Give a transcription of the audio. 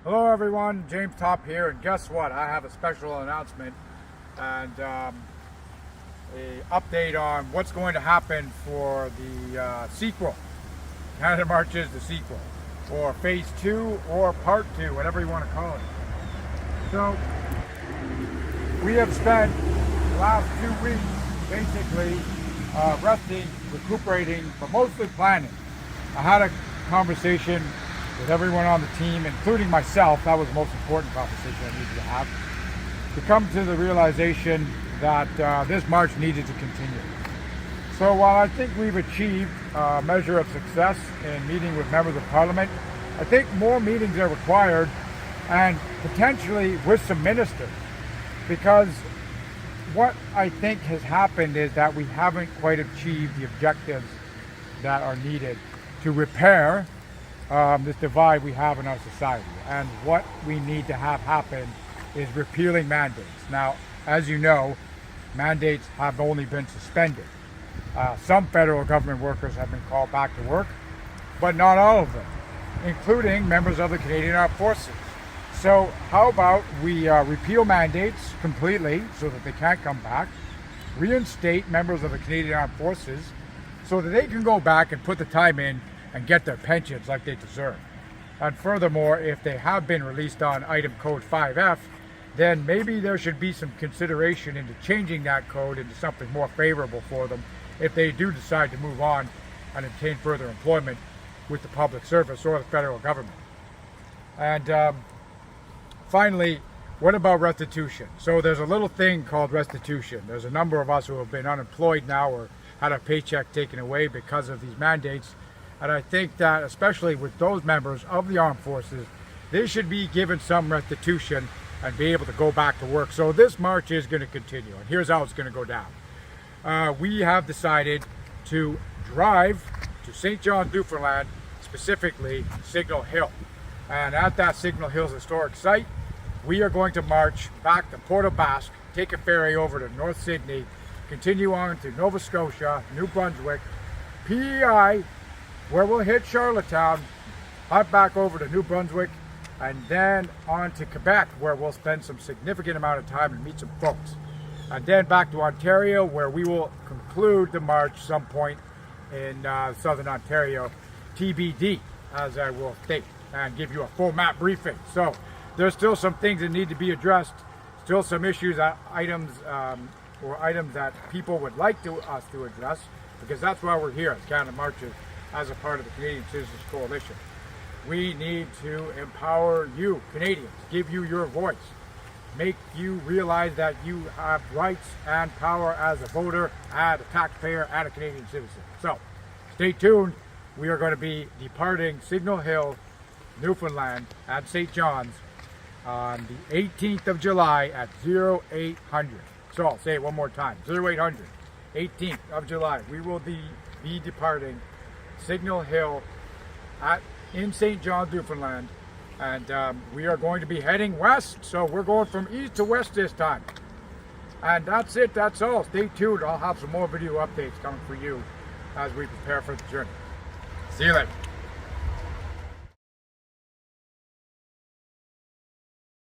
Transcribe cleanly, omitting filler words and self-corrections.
Hello everyone, James Topp here, and guess what? I have a special announcement and a update on what's going to happen for the sequel, Canada Marches, the sequel, or Phase 2 or Part 2, whatever you want to call it. So, we have spent the last 2 weeks basically resting, recuperating, but mostly planning. I had a conversation with everyone on the team, including myself. That was the most important conversation I needed to have, to come to the realization that this march needed to continue. So while I think we've achieved a measure of success in meeting with members of Parliament, I think more meetings are required, and potentially with some ministers, because what I think has happened is that we haven't quite achieved the objectives that are needed to repair this divide we have in our society. And what we need to have happen is repealing mandates. Now, as you know, mandates have only been suspended. Some federal government workers have been called back to work, but not all of them, including members of the Canadian Armed Forces. So how about we repeal mandates completely so that they can't come back, reinstate members of the Canadian Armed Forces so that they can go back and put the time in and get their pensions like they deserve. And furthermore, if they have been released on item code 5F, then maybe there should be some consideration into changing that code into something more favorable for them if they do decide to move on and obtain further employment with the public service or the federal government. And finally, what about restitution? So there's a little thing called restitution. There's a number of us who have been unemployed now or had a paycheck taken away because of these mandates. And I think that, especially with those members of the armed forces, they should be given some restitution and be able to go back to work. So this march is going to continue, and here's how it's going to go down. We have decided to drive to St. John's, Newfoundland, specifically Signal Hill. And at that Signal Hill's historic site, we are going to march back to Port aux Basques, take a ferry over to North Sydney, continue on to Nova Scotia, New Brunswick, PEI, where we'll hit Charlottetown, hop back over to New Brunswick, and then on to Quebec, where we'll spend some significant amount of time and meet some folks. And then back to Ontario, where we will conclude the march some point in southern Ontario, TBD, as I will state, and give you a full map briefing. So there's still some things that need to be addressed, still some issues, items that people would like us to address, because that's why we're here at Canada Marches as a part of the Canadian Citizens Coalition. We need to empower you, Canadians, give you your voice, make you realize that you have rights and power as a voter, as a taxpayer, and a Canadian citizen. So, stay tuned. We are going to be departing Signal Hill, Newfoundland, at St. John's on the 18th of July at 0800. So I'll say it one more time, 0800, 18th of July. We will be departing Signal Hill in St. John's, Newfoundland, and we are going to be heading west, so we're going from east to west this time. And that's it, that's all. Stay tuned. I'll have some more video updates coming for you as we prepare for the journey. See you later.